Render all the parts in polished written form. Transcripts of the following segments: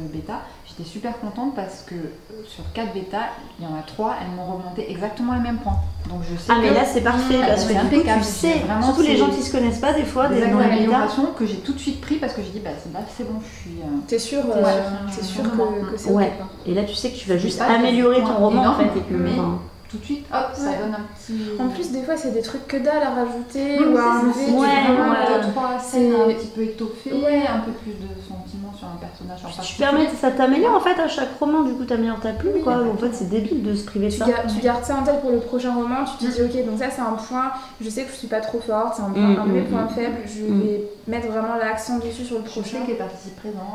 bêta, j'étais super contente parce que sur 4 bêtas, il y en a 3, elles m'ont remonté exactement les mêmes points. Donc je sais mais là c'est parfait parce que du coup, tu sais, surtout les gens qui se connaissent pas des fois, des améliorations que j'ai tout de suite pris parce que j'ai dit c'est bon, je suis... T'es sûre que c'est ok. Et là tu sais que tu vas juste améliorer ton roman en fait. Et que, tout de suite, hop, ça donne un petit... En plus, des fois, c'est des trucs que dalle à rajouter ou à enlever. Deux, trois scènes un petit peu étoffées, un peu plus de sentiments sur un personnage en particulier. Ça t'améliore en fait à chaque roman, du coup, t'améliores ta plume, quoi. En fait, c'est débile de se priver de ça. Tu gardes ça en tête pour le prochain roman, tu te dis, ok, donc ça, c'est un point, je sais que je suis pas trop forte, c'est un de mes points faibles, je vais mettre vraiment l'accent dessus sur le prochain. Je sais qu'il est participe présent.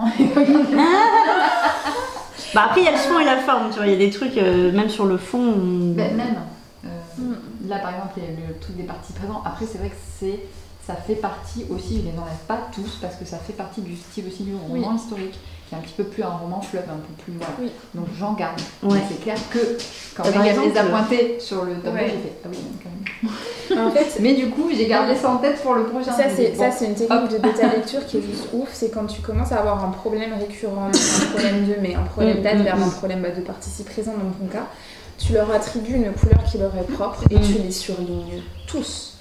Bah après il y a le fond et la forme, tu vois, il y a des trucs, même sur le fond... Là par exemple il y a le truc des parties présents, après c'est vrai que ça fait partie aussi, je les enlève pas tous parce que ça fait partie du style aussi du roman historique, qui est un petit peu plus un roman fleuve, un peu plus voilà. Donc j'en garde. C'est clair que quand même il les a pointés sur le tableau, j'ai fait ah oui quand même. En fait, mais du coup j'ai gardé ça en tête pour le prochain. Ça c'est une technique de bêta lecture qui est juste ouf, c'est quand tu commences à avoir un problème récurrent, un problème de mais, un problème d'adverbe, un problème de participe présent dans ton cas, tu leur attribues une couleur qui leur est propre et tu les surlignes tous.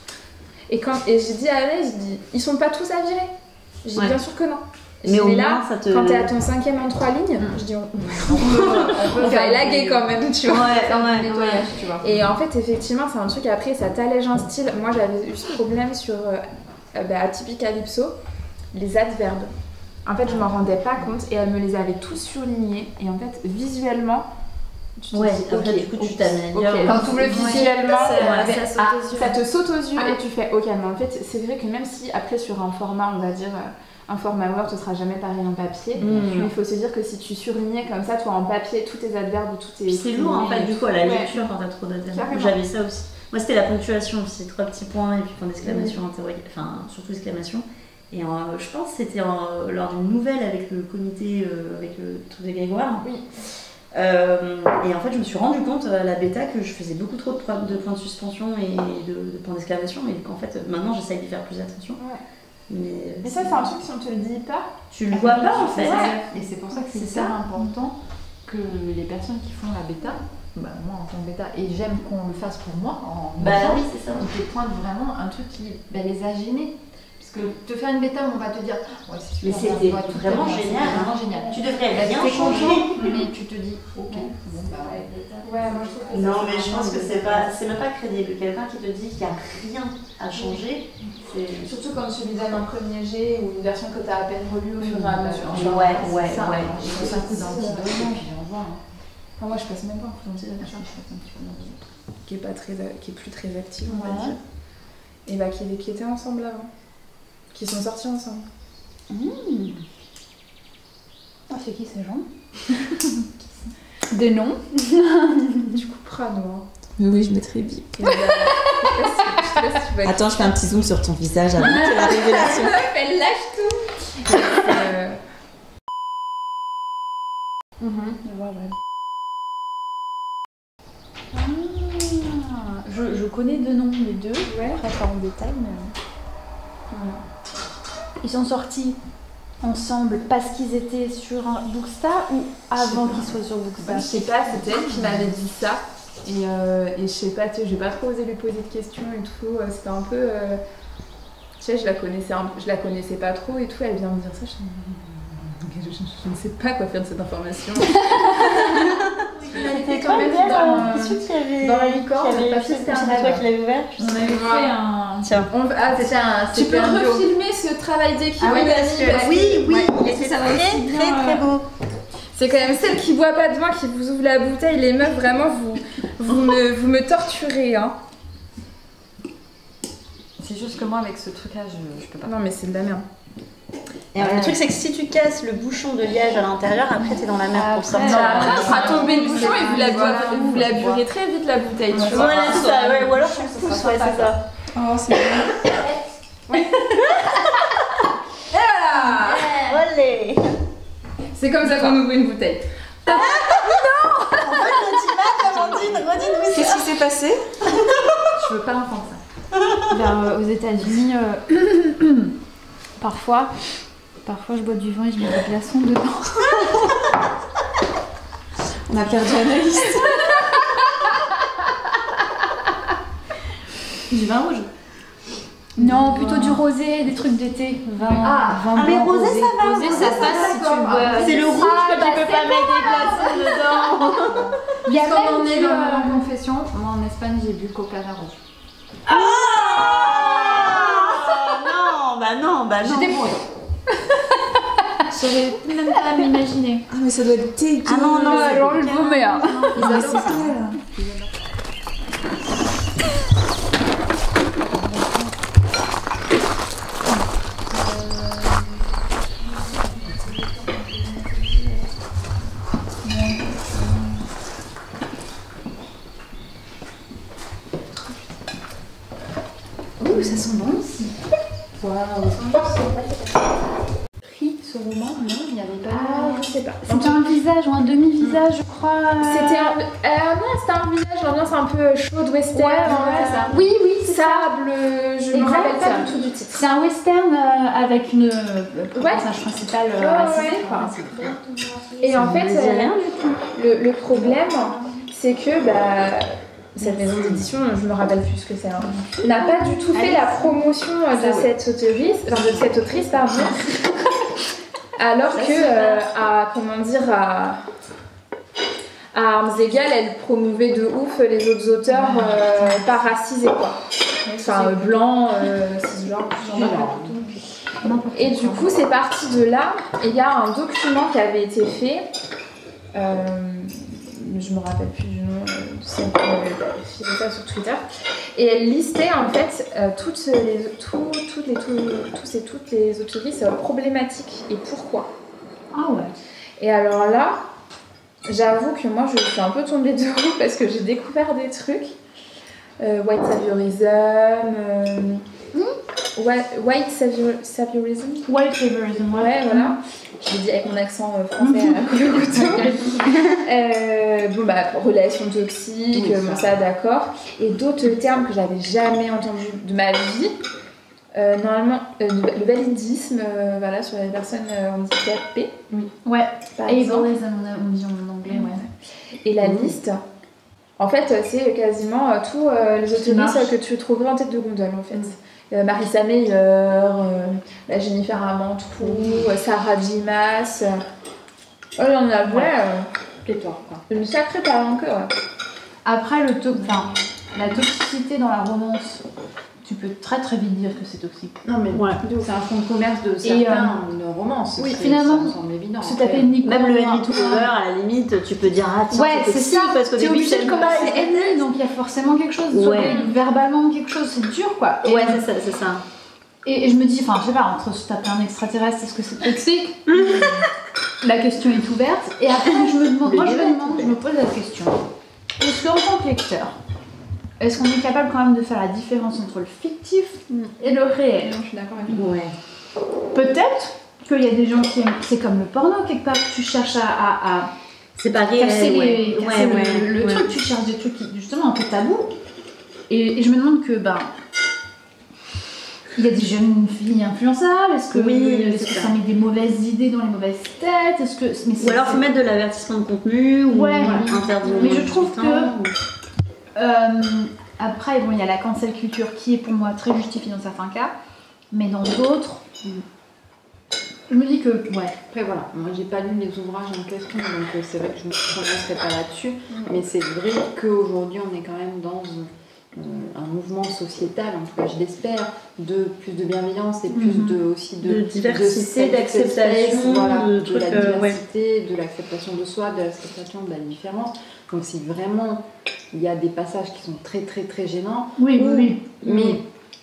Et j'ai dit à Anaïs, ils sont pas tous à virer. J'ai dit bien sûr que non. Mais au là, moins, ça te... quand t'es à ton 5e en 3 lignes, je dis on va élaguer quand même, tu vois. Nettoyage, tu vois. Et en fait, effectivement, c'est un truc après, ça t'allège un style. Moi, j'avais eu ce problème sur Atypique Calypso, les adverbes. En fait, je m'en rendais pas compte et elle me les avait tous surlignés. Et en fait, visuellement, tu te dis, après, du coup, tu t'améliores. Quand tu le visuellement, ça te saute aux yeux et tu fais ok, mais en fait, c'est vrai que même si après, sur un format, on va dire. Un format Word, ce sera jamais pareil en papier. Mais il faut se dire que si tu surlignais comme ça, toi en papier, tous tes adverbes, tout tes... C'est lourd en fait, du coup, à la lecture quand t'as trop d'adverbes. J'avais ça aussi. Moi, c'était la ponctuation aussi, 3 petits points et puis point d'exclamation, enfin, surtout exclamation. Et je pense que c'était lors d'une nouvelle avec le comité, avec le truc de Grégoire. Et en fait, je me suis rendu compte à la bêta que je faisais beaucoup trop de points de suspension et de points d'exclamation. Et qu'en fait, maintenant, j'essaye d'y faire plus attention. Mais ça, c'est un truc, si on te le dit pas, tu le vois pas en fait. Et c'est pour ça que c'est hyper important que les personnes qui font la bêta, moi en tant que bêta, et j'aime qu'on le fasse pour moi, oui, c'est ça. On te pointe vraiment un truc qui les a gênés. Parce que te faire une bêta où on va te dire mais c'était vraiment génial. Tu devrais rien changer. Mais tu te dis ok. Moi je trouve que non, mais je pense que c'est même pas crédible. Quelqu'un qui te dit qu'il n'y a rien à changer. Surtout quand tu lui donnes un premier jet ou une version que tu as à peine relue au fur et à mesure. Je fais un coup d'un petit document puis j'envoie. Moi je passe même pas un coup d'un petit document. Qui est plus très active, on va dire. Et qui étaient ensemble avant. Qui sont sortis ensemble. C'est qui ces gens? Des noms. Tu couperas, Noah. Oui, je mettrai bip. Attends, je fais un petit zoom sur ton visage avant que la révélation. Elle lâche tout. Je connais deux noms, les deux. Après, pas en détail, mais... Ils sont sortis ensemble parce qu'ils étaient sur un Bookstar ou avant qu'ils soient sur Bookstar? Je sais pas, c'était elle qui m'avait dit ça. Et je sais pas, j'ai pas trop osé lui poser de questions et tout. C'était un peu. Tu sais, je la connaissais pas trop et tout. Elle vient me dire ça. Je ne sais pas quoi faire de cette information. C'était quand même dans la licorne. C'était toi qui l'avais ouvert. On avait fait un. Tiens. Tu peux refilmer ce travail d'équipe. Oui, c'est très beau. C'est quand même celle qui boit pas de vin qui vous ouvre la bouteille. Les meufs, vraiment, vous me torturez. Hein. C'est juste que moi, avec ce truc-là, je peux pas. Non, mais c'est de la merde. Et le truc, c'est que si tu casses le bouchon de liège à l'intérieur, après t'es dans la merde pour sortir. Après, on fera tomber le bouchon et vous la burez très vite la bouteille. Tu vois. Voilà, c'est ça. Ou alors tu le pousses, c'est ça. Oh, c'est bien. Et voilà. Olé. C'est comme ça qu'on ouvre une bouteille. Non. En fait, Amandine, redis-nous. Qu'est-ce qui s'est passé? Je veux pas l'entendre ça. Aux États-Unis, parfois je bois du vin et je mets des glaçons dedans. On a perdu Anaïs. Du vin rouge. Non, plutôt du rosé, des trucs d'été. Vin mais blanc, rosé, ça va. Rosé, ça passe si tu bois. C'est le rouge que tu peux pas mettre des glaçons dedans. Il y a quand on est en confession, moi en Espagne j'ai bu Coca-Cola. Non, bah non. J'étais pour. J'avais même pas à m'imaginer. Ah, mais ça doit être dégueu. Ah non, Alors le vomir. Ils adorent ça. Ouh, ça sent bon aussi. Pris ce roman, non, il n'y avait pas. Ah, je sais pas. C'était un visage ou un demi-visage, je crois. C'était un... non, c'était un village, l'ambiance un peu chaude western. Ouais, ça. Oui, c'est ça. Sable, je me rappelle pas du tout du titre. C'est un western avec une Ouais. personnage principal Ouais. quoi. Et en fait, le problème, c'est que cette maison d'édition, je me rappelle plus ce que c'est, n'a pas du tout fait la promotion de cette autrice, pardon. Alors que, à armes égales, elle promouvait de ouf les autres auteurs pas racisés, quoi. Enfin, blancs, cisgenres, Et du coup, c'est parti de là. Et il y a un document qui avait été fait. Je me rappelle plus du nom de celle qui avait filé ça sur Twitter. Et elle listait en fait toutes les autoristes problématiques et pourquoi. Ah ouais. Et alors là, j'avoue que moi je suis un peu tombée de haut parce que j'ai découvert des trucs. White saviorism. White saviorism. White saviorism, ouais, voilà. Je l'ai dit avec mon accent français à couteau. Relations toxiques, ça d'accord. Et d'autres termes que j'avais jamais entendus de ma vie. Normalement, le validisme, sur les personnes handicapées. Ouais, par exemple. ableism, on dit en anglais, ouais. Et la liste, en fait, c'est quasiment tous les autoristes que tu trouverais en tête de gondole, en fait. Marissa Meyer, la Jennifer Amantou, Sarah Dimas. Oh, il y en avait une sacrée palanque. Après, la toxicité dans la romance, tu peux très très vite dire que c'est toxique. Non, mais c'est un fonds de commerce de certains romances. Oui, finalement, ça me semble évident. Se taper une même le Henry Toulover, à la limite, tu peux dire tiens, c'est ça. parce qu'au début c'est ennemi, donc il y a forcément quelque chose. Verbalement, quelque chose, c'est dur quoi. Ouais, c'est ça. Et je me dis, je sais pas, entre se taper un extraterrestre, est-ce que c'est toxique? La question est ouverte. Et après, je me pose la question. Est-ce qu'en tant que lecteur, est-ce qu'on est capable quand même de faire la différence entre le fictif et le réel? Non, je suis d'accord avec toi. Ouais. Peut-être qu'il y a des gens qui aiment, c'est comme le porno quelque part, tu cherches à séparer casser le truc, tu cherches des trucs justement un peu tabous. Et je me demande que il y a des jeunes filles influençables, est-ce que ça met des mauvaises idées dans les mauvaises têtes, ou alors faut mettre de l'avertissement de contenu ou interdire. Mais je trouve que après il y a la cancel culture qui est pour moi très justifiée dans certains cas, mais dans d'autres je me dis que après voilà, moi j'ai pas lu les ouvrages en question donc c'est vrai que je ne me prononcerai pas là-dessus, mais c'est vrai qu'aujourd'hui on est quand même dans un mouvement sociétal, en tout cas je l'espère, de plus de bienveillance et plus de diversité, d'acceptation, de la diversité, de l'acceptation de soi, de l'acceptation de la différence. Donc si vraiment il y a des passages qui sont très très très gênants, mais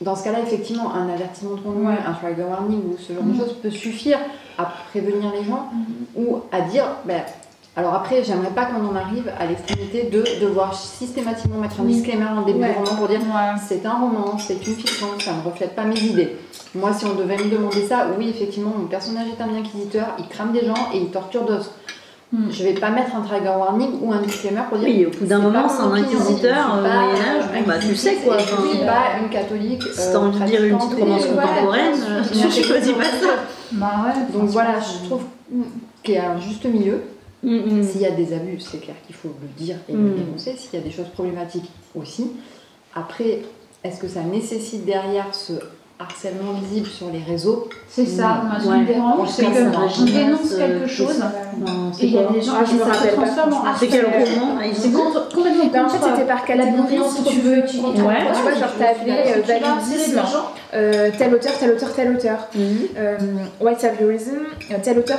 dans ce cas-là effectivement un avertissement de contenu, un trigger warning ou ce genre de choses peut suffire à prévenir les gens ou à dire alors après, j'aimerais pas qu'on en arrive à l'extrémité de devoir systématiquement mettre un disclaimer en début de roman pour dire c'est un roman, c'est une fiction, ça ne reflète pas mes idées. Moi, si on devait me demander ça, oui, effectivement, mon personnage est un inquisiteur, il crame des gens et il torture d'autres. Je vais pas mettre un trigger warning ou un disclaimer pour dire. Oui, au bout d'un moment, c'est un inquisiteur au Moyen-Âge, tu sais quoi. Je suis pas une catholique. Si t'as envie de lire une petite romance contemporaine, tu choisis pas ça. Donc voilà, je trouve qu'il y a un juste milieu. S'il y a des abus, c'est clair qu'il faut le dire et le dénoncer. S'il y a des choses problématiques aussi. Après, est-ce que ça nécessite derrière ce harcèlement visible sur les réseaux? C'est ça, moi ce qui me dérange, c'est qu'on dénonce quelque chose et il y a des gens qui se transforment en C'est quel roman? C'est complètement en fait, c'était par catégorie si tu veux utiliser. Tu vois, genre t'avais validisme, tel auteur. White saviorism, tel auteur.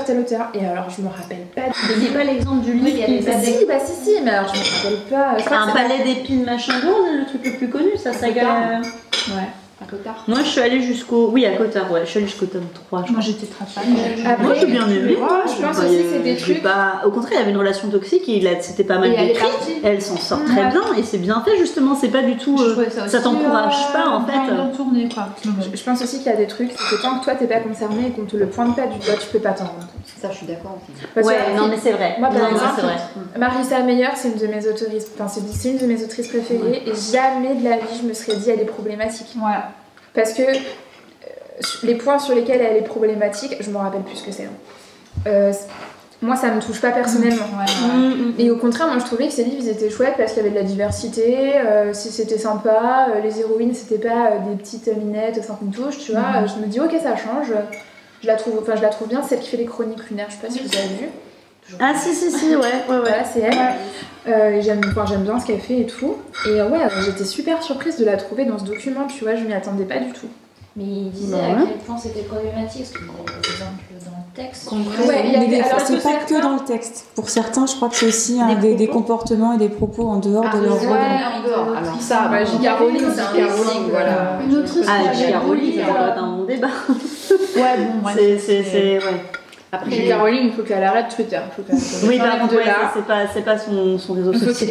Et alors, je me rappelle pas. Il n'y a pas l'exemple du livre qui est pas si, mais alors je me rappelle pas. Un palais d'épines machin d'or, le truc le plus connu, ça saga. Ouais. À Cotard. Moi je suis allée jusqu'au. Oui, à Cotard, ouais. Je suis allée jusqu'au tome 3. Moi j'étais très fan. Moi j'ai bien aimé. Je pense aussi que c'est des trucs. Au contraire, il y avait une relation toxique et c'était pas mal décrit. Elle s'en sort très bien et c'est bien fait justement. C'est pas du tout. Ça t'encourage pas en fait. Je pense aussi qu'il y a des trucs, c'est que tant que toi t'es pas concerné et qu'on te le pointe pas du doigt, tu peux pas t'en rendre compte. Ça, je suis d'accord aussi. Ouais, non mais c'est vrai. Moi par exemple, Marissa Meyer, c'est une de mes autrices. Enfin, c'est une de mes autrices préférées et jamais de la vie je me serais dit elle est problématique. Ouais. Parce que les points sur lesquels elle est problématique, je me rappelle plus ce que c'est. Moi, ça me touche pas personnellement. Et au contraire, moi, je trouvais que ces livres, ils étaient chouettes parce qu'il y avait de la diversité, c'était sympa, les héroïnes, c'était pas des petites minettes sans une touche, tu vois. Je me dis, ok, ça change. Je la trouve bien, celle qui fait les chroniques lunaires, je sais pas si vous avez vu. Ah si, ouais. Voilà, c'est elle. J'aime bien ce qu'elle fait et tout. Et j'étais super surprise de la trouver dans ce document, tu vois, je m'y attendais pas du tout. Mais il disait à quel point c'était problématique, parce qu'il y a des exemples dans le texte. C'est pas que dans le texte. Pour certains, je crois que c'est aussi des comportements et des propos en dehors de leur rôle. Alors ça, J.K. Rowling, c'est un classique, voilà. Une autrice. J.K. Rowling, ça va dans mon débat. Ouais, bon, ouais. C'est Après, J.K. Rowling, il faut qu'elle arrête Twitter. Oui, par contre, c'est pas son réseau social.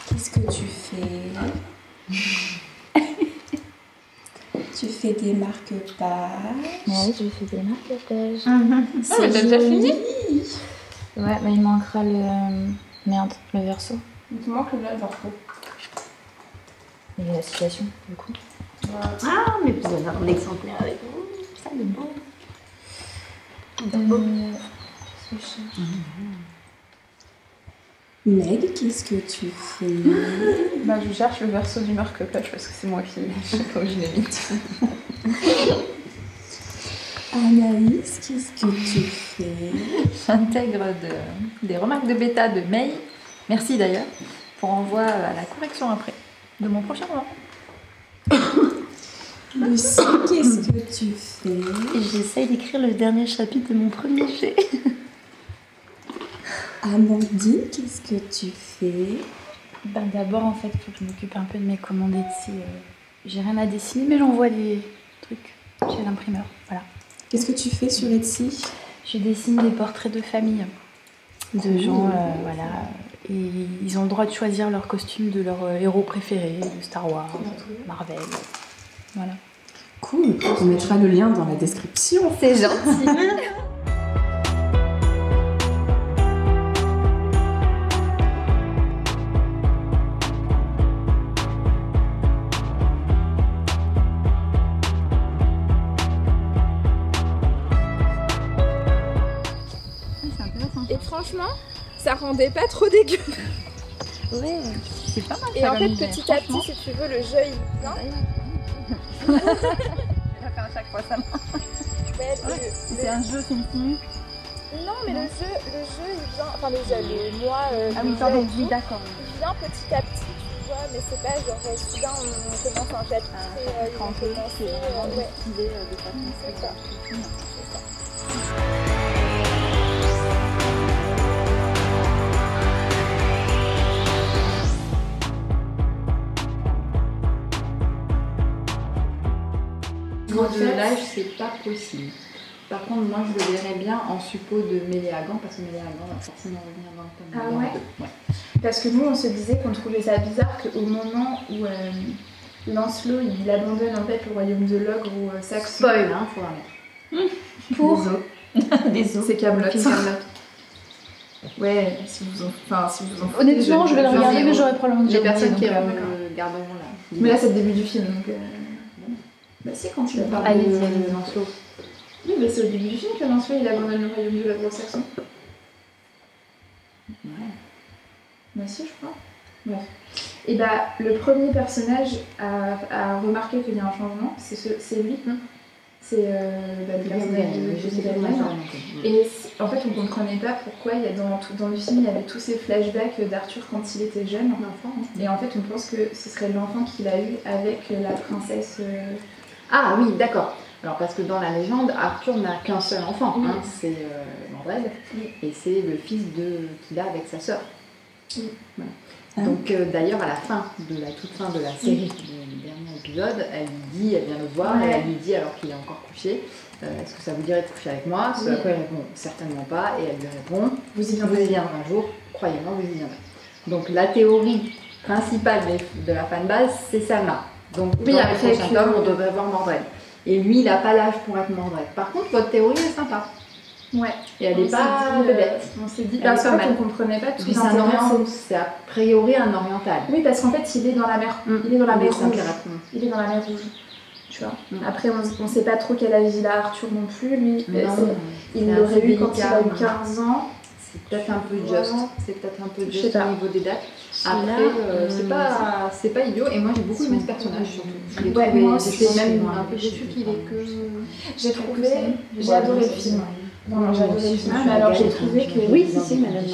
Qu'est-ce que tu fais? Tu fais des marque-pages. Oui, je fais des marque-pages. mais t'as déjà fini? Ouais, mais il manquera le verso. Il te manque le verso. Et la citation, du coup. Ah, mais vous avez un exemplaire avec vous. Ça, c'est beau. Meg, qu'est-ce que tu fais? Je cherche le verso du marque-page parce que c'est moi qui sais pas où je l'ai mis. Anaïs, qu'est-ce que tu fais? J'intègre des remarques de bêta de May. Merci d'ailleurs. Pour envoi à la correction après de mon prochain roman. Lucie, qu'est-ce que tu fais? J'essaye d'écrire le dernier chapitre de mon premier jet. Amandine, qu'est-ce que tu fais? D'abord, en fait, il faut que je m'occupe un peu de mes commandes Etsy. J'ai rien à dessiner, mais j'envoie des trucs chez l'imprimeur. Voilà. Qu'est-ce que tu fais sur Etsy? Je dessine des portraits de famille, de gens, voilà. Et ils ont le droit de choisir leur costume de leur héros préféré, de Star Wars, Marvel. Voilà. Cool, on mettra le lien dans la description. C'est gentil. Et franchement, ça rendait pas trop dégueu. Ouais, c'est pas mal. Et en fait, petit à petit, si tu veux, le jeu il vient. Je vais faire à chaque fois ça. C'est un jeu, c'est une simu. Non, mais le jeu il vient. Enfin, le mois. Ah oui, pardon, oui, d'accord. Il vient petit à petit, tu vois, mais c'est pas genre soudain on commence un chapitre et on commence. C'est vraiment distillé de façon. C'est ça. De live, c'est pas possible. Par contre, moi, je le verrais bien en suppos de Méléagan, parce que Méléagan va forcément revenir dans le tome 2. Ouais. Parce que nous, on se disait qu'on trouvait ça bizarre qu'au moment où Lancelot, il abandonne en fait le royaume de l'ogre ou Saxon. Spoil, hein, faut remettre. Pour... Des os. C'est Kaamelott. Ouais, si vous en foutez, Honnêtement, je vais le regarder, mais j'aurais probablement les personnes qui garderont garderont là. Mais là, c'est le début du film, donc... Bah si, quand tu parles de Lancelot. c'est au début du film que Lancelot il abandonne le royaume de l'Anglo-Saxon. Ouais. Bah si, je crois. Bref. Et bah, le premier personnage à remarquer qu'il y a un changement, c'est lui. C'est le personnage de Judy Garland. Et en fait, on ne comprenait pas pourquoi dans le film, il y avait tous ces flashbacks d'Arthur quand il était jeune, enfant. Et en fait, on pense que ce serait l'enfant qu'il a eu avec la princesse. Ah oui, d'accord. Alors parce que dans la légende, Arthur n'a qu'un seul enfant, c'est Mordred, et c'est le fils qu'il a avec sa sœur. Voilà. Donc d'ailleurs à la toute fin de la série, du dernier épisode, elle vient le voir et elle lui dit alors qu'il est encore couché, est-ce que ça vous dirait de coucher avec moi? Ce à quoi il répond certainement pas, et elle lui répond, vous y viendrez un jour, croyez-moi, vous y viendrez. Donc la théorie principale de la fanbase, c'est celle-là. Donc dans le prochain tome, on devrait voir Mordred. Et lui, il n'a pas l'âge pour être Mordred. Par contre, votre théorie est sympa. Ouais. Et elle n'est pas bête. On s'est dit, parce qu'en fait, on ne comprenait pas tout l'intérêt. C'est a priori un oriental. Oui, parce qu'en fait, il est dans la mer. Il est dans la mer rouge. Il est dans la mer rouge. Tu vois. Après, on ne sait pas trop quel âge il a Arthur non plus. Lui, il l'aurait eu quand il a eu 15 ans. C'est peut-être un peu juste. C'est peut-être un peu juste au niveau des dates. Après, c'est pas idiot. Et moi, j'ai beaucoup aimé ce personnage surtout. J'étais même un peu déçue qu'il ait que. J'ai adoré le film. Non, j'ai adoré le film, mais alors j'ai trouvé que... Oui, si, madame.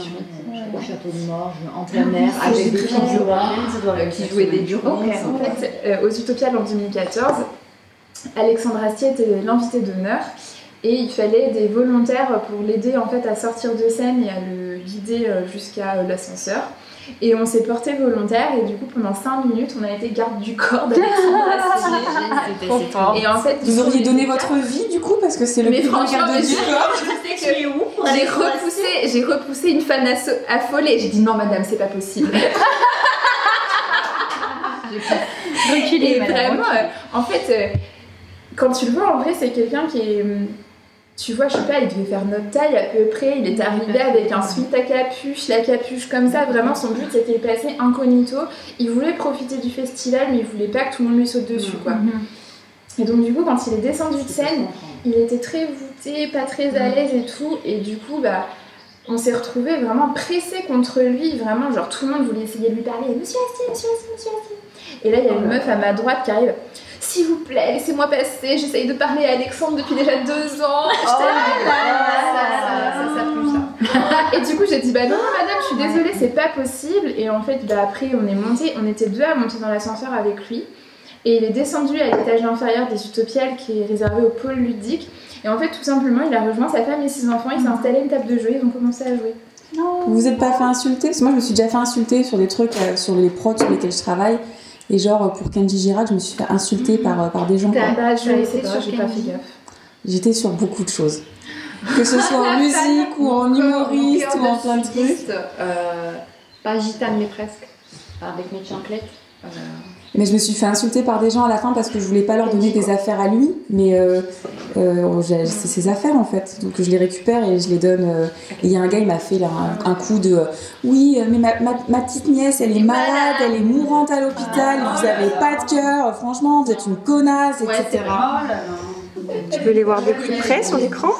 Au château de Morges, en plein air, avec des figurants qui jouaient des durants. En fait, aux Utopiales en 2014, Alexandre Astier était l'invité d'honneur et il fallait des volontaires pour l'aider en fait à sortir de scène et à le guider jusqu'à l'ascenseur. Et on s'est porté volontaire et du coup pendant 5 minutes on a été garde du corps d'Alexandre Astier. Et en fait, vous auriez donné votre vie du coup parce que c'est le plus grand garde du corps. J'ai repoussé une fan affolée. J'ai dit non madame c'est pas possible. Reculez, et vraiment, en fait, quand tu le vois en vrai c'est quelqu'un qui est... Tu vois, je sais pas, il devait faire notre taille à peu près, il est arrivé avec un sweat à capuche, la capuche comme ça, vraiment son but c'était de passer incognito. Il voulait profiter du festival mais il voulait pas que tout le monde lui saute dessus quoi. Et donc du coup quand il est descendu de scène, il était très voûté, pas très à l'aise et tout, et du coup bah on s'est retrouvés vraiment pressés contre lui, vraiment genre tout le monde voulait essayer de lui parler, monsieur Astier, monsieur Astier, monsieur Astier. Et là il y a une meuf à ma droite qui arrive. S'il vous plaît, laissez-moi passer, j'essaye de parler à Alexandre depuis déjà 2 ans. Ça pue ça. Et du coup, j'ai dit, bah non, madame, je suis désolée, c'est pas possible. Et en fait, bah après, on était 2 à monter dans l'ascenseur avec lui. Et il est descendu à l'étage inférieur des Utopiales qui est réservé au pôle ludique. Et en fait, tout simplement, il a rejoint sa femme et 6 enfants, il s'est installé une table de jeu, ils ont commencé à jouer. Vous vous êtes pas fait insulter? Parce que moi, je me suis déjà fait insulter sur des trucs, sur les prods sur lesquels je travaille. Et genre, pour Kenji Girac, je me suis fait insulter par des gens. Bah, je sais pas, j'ai pas fait gaffe. J'étais sur beaucoup de choses. Que ce soit en musique ou en humoriste ou en plein de trucs. Pas gitane, mais presque. Avec mes chanclettes. Mais je me suis fait insulter par des gens à la fin parce que je voulais pas leur donner des affaires à lui, mais c'est ses affaires en fait, donc je les récupère et je les donne. Et il y a un gars, il m'a fait là, un coup de oui, mais ma petite nièce, elle est malade, elle est mourante à l'hôpital, vous avez pas de cœur, franchement, vous êtes une connasse, etc. Tu peux les voir de plus près sur l'écran?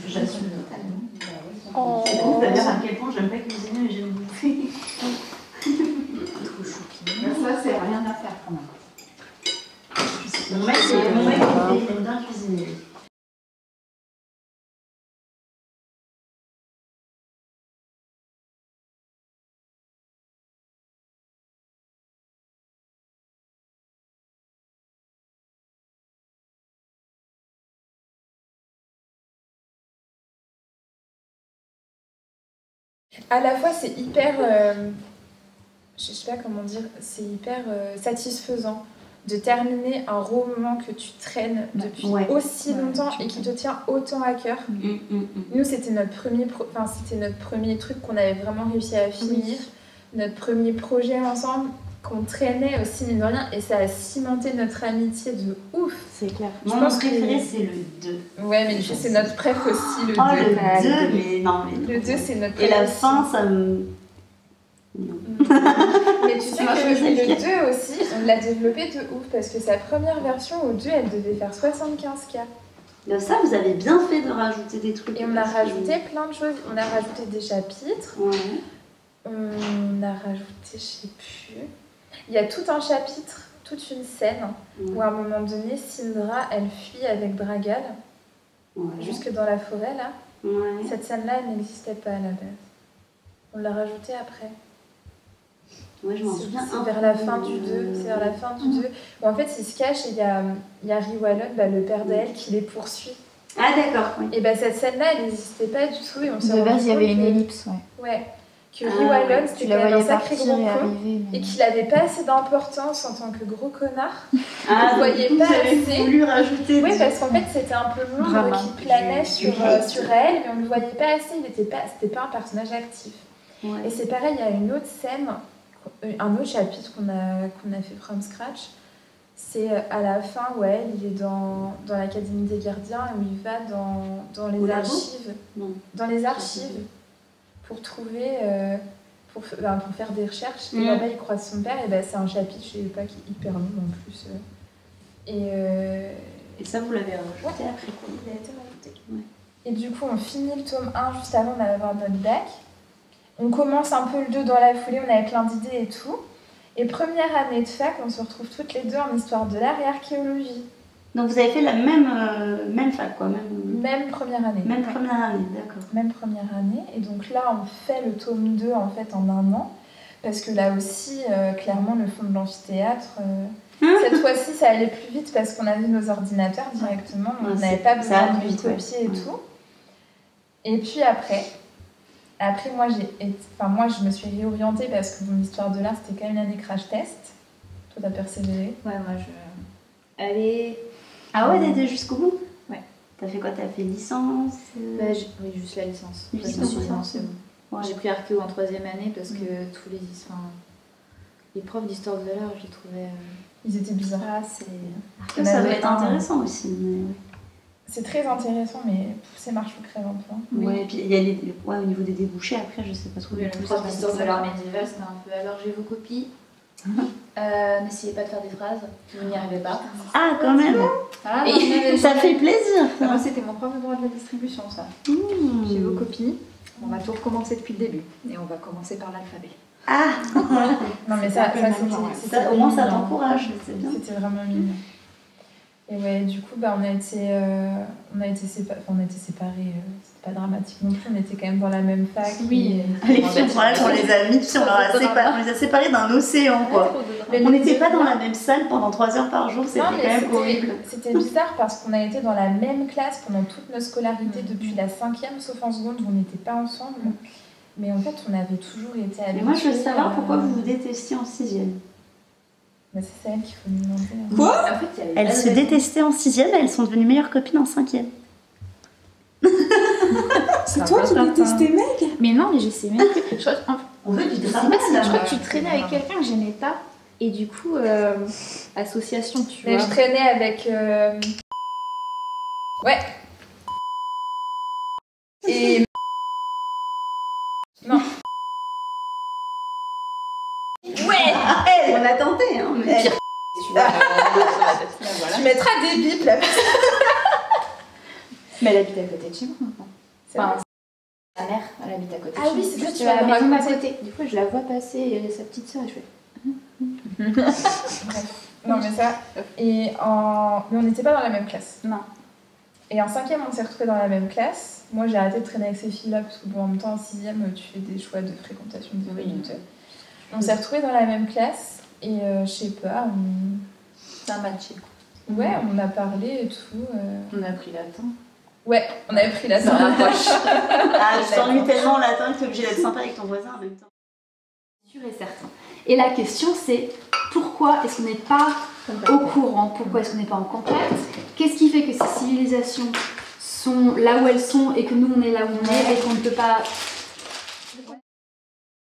J'assume totalement. C'est bon d'ailleurs à quel point j'aime pas cuisiner mais j'aime bouffer. Ça, c'est rien à faire quand même. Mon mec, il aime bien cuisiner. À la fois, c'est hyper... je sais pas comment dire, c'est hyper satisfaisant de terminer un roman que tu traînes depuis aussi longtemps et qui te tient autant à cœur. Nous, c'était notre premier truc qu'on avait vraiment réussi à finir, notre premier projet ensemble qu'on traînait aussi mine de rien, et ça a cimenté notre amitié de ouf. C'est clair. Mon préféré, c'est le 2. Ouais, mais c'est notre préf aussi, le 2. Oh, le 2, mais non. Mais le 2, c'est notre préf. Et la fin, ça me... Mais tu sais que le 2 aussi, on l'a développé de ouf parce que sa première version au 2, elle devait faire 75K. Ben ça, vous avez bien fait de rajouter des trucs. Et on a rajouté plein de choses. On a rajouté des chapitres. Ouais. On a rajouté, je sais plus. Il y a tout un chapitre, toute une scène où à un moment donné, Syndra, elle fuit avec Dragal jusque dans la forêt là. Ouais. Cette scène-là, elle n'existait pas à la base. On l'a rajoutée après. Ouais, je m'en souviens. C'est vers la fin du 2. C'est vers la fin du 2. Où en fait, il se cache et il y a Riwalon, le père d'elle, qui les poursuit. Ah d'accord. Oui. Et cette scène-là, elle n'existait pas du tout. Et on de base, il y avait une ellipse. Ouais. Que Riwalon, c'était un sacré gros con et qu'il n'avait pas assez d'importance en tant que gros connard. Ah, vous voyez pas assez. Voulu rajouter. Oui, parce qu'en fait, c'était un peu l'ombre qui planait sur elle, mais on ne le voyait pas assez. C'était pas un personnage actif. Ouais. Et c'est pareil, il y a une autre scène, un autre chapitre qu'on a fait from scratch. C'est à la fin où il est dans l'Académie des Gardiens où il va dans les archives. Dans les archives. Pour trouver, pour faire des recherches. Et là-bas, il croise son père. Et c'est un chapitre, je sais pas, qui est hyper long en plus. Et ça, vous l'avez rajouté après quoi? Il a été rajouté. Ouais. Et du coup, on finit le tome 1 juste avant d'avoir notre bac. On commence un peu le 2 dans la foulée, on avait plein d'idées et tout. Et première année de fac, on se retrouve toutes les deux en histoire de l'art et archéologie. Donc vous avez fait la même fac, quoi. Même première année. Même première année, d'accord. Même première année. Et donc là, on fait le tome 2 en fait en un an. Parce que là aussi, clairement, le fond de l'amphithéâtre, cette fois-ci, ça allait plus vite parce qu'on avait nos ordinateurs directement. Donc on n'avait pas besoin de copier et tout. Et puis après, moi, je me suis réorientée parce que mon histoire de l'art, c'était quand même l'année crash test. Toi, t'as persévéré. Ouais, moi, Allez... Ah ouais, t'étais jusqu'au bout? Ouais. T'as fait quoi? T'as fait licence? Oui, juste la licence. C'est bon. Ouais. J'ai pris archéo en 3e année parce que tous les profs d'histoire de l'art, je les trouvais... Ils étaient bizarres. Archéo, ça doit être intéressant aussi. Mais... C'est très intéressant, mais c'est marche ou crève un peu. Ouais, et puis il y a au niveau des débouchés, après, je sais pas trop. Le prof d'histoire de l'art médiéval, c'était un peu alors j'ai vos copies. N'essayez pas de faire des phrases, vous n'y arrivez pas. Ah, quand même. Et ça fait plaisir. Moi, c'était mon prof de droit de la distribution, ça. J'ai vos copies. On va tout recommencer depuis le début. Et on va commencer par l'alphabet. Ah. Non, mais ça au moins, ça t'encourage. C'était vraiment mignon. Et ouais, du coup, on a été séparés. C'est pas dramatique non plus, on était quand même dans la même fac. Oui, les filles, on les a mis, on les a séparés d'un océan, quoi. On n'était pas dans la même salle pendant 3 heures par jour, c'était quand même horrible. C'était bizarre parce qu'on a été dans la même classe pendant toute notre scolarité depuis la 5e, sauf en seconde où on n'était pas ensemble. Mais en fait, on avait toujours été habitués. Mais moi, je veux savoir pourquoi vous vous détestiez en 6e. C'est elle qu'il faut nous demander. Quoi? En fait, elles se détestaient en 6e et elles sont devenues meilleures copines en 5e. C'est toi qui détestais Meg? Mais non, mais je sais même plus. On veut du drama. Je crois que tu traînais avec quelqu'un que j'aimais pas. Et du coup, association, tu vois. Je traînais avec... Ouais. Et... Non. Ouais. On a tenté, hein. Mais... Tu mettras des bips là. Mais elle habite à côté de chez moi maintenant. Enfin, sa mère, elle habite à côté de chez moi. Ah oui, c'est juste à la maison à côté. Du coup, je la vois passer et sa petite sœur et je fais... Bref. Non mais ça... Mais on n'était pas dans la même classe. Non. Et en 5e, on s'est retrouvés dans la même classe. Moi, j'ai arrêté de traîner avec ces filles-là parce que en même temps, en 6e, tu fais des choix de fréquentation différents. On s'est retrouvés dans la même classe et je sais pas, ça a matché. Ouais, on a parlé et tout. On a appris latin. Ouais, on avait pris latin à la poche. Ah, je t'ennuie tellement en latin que t'es obligée d'être sympa avec ton voisin en même temps. Sûr et certain. Et la question c'est pourquoi est-ce qu'on n'est pas au courant? Pourquoi est-ce qu'on n'est pas en contact? Qu'est-ce qui fait que ces civilisations sont là où elles sont et que nous on est là où on est et qu'on ne peut pas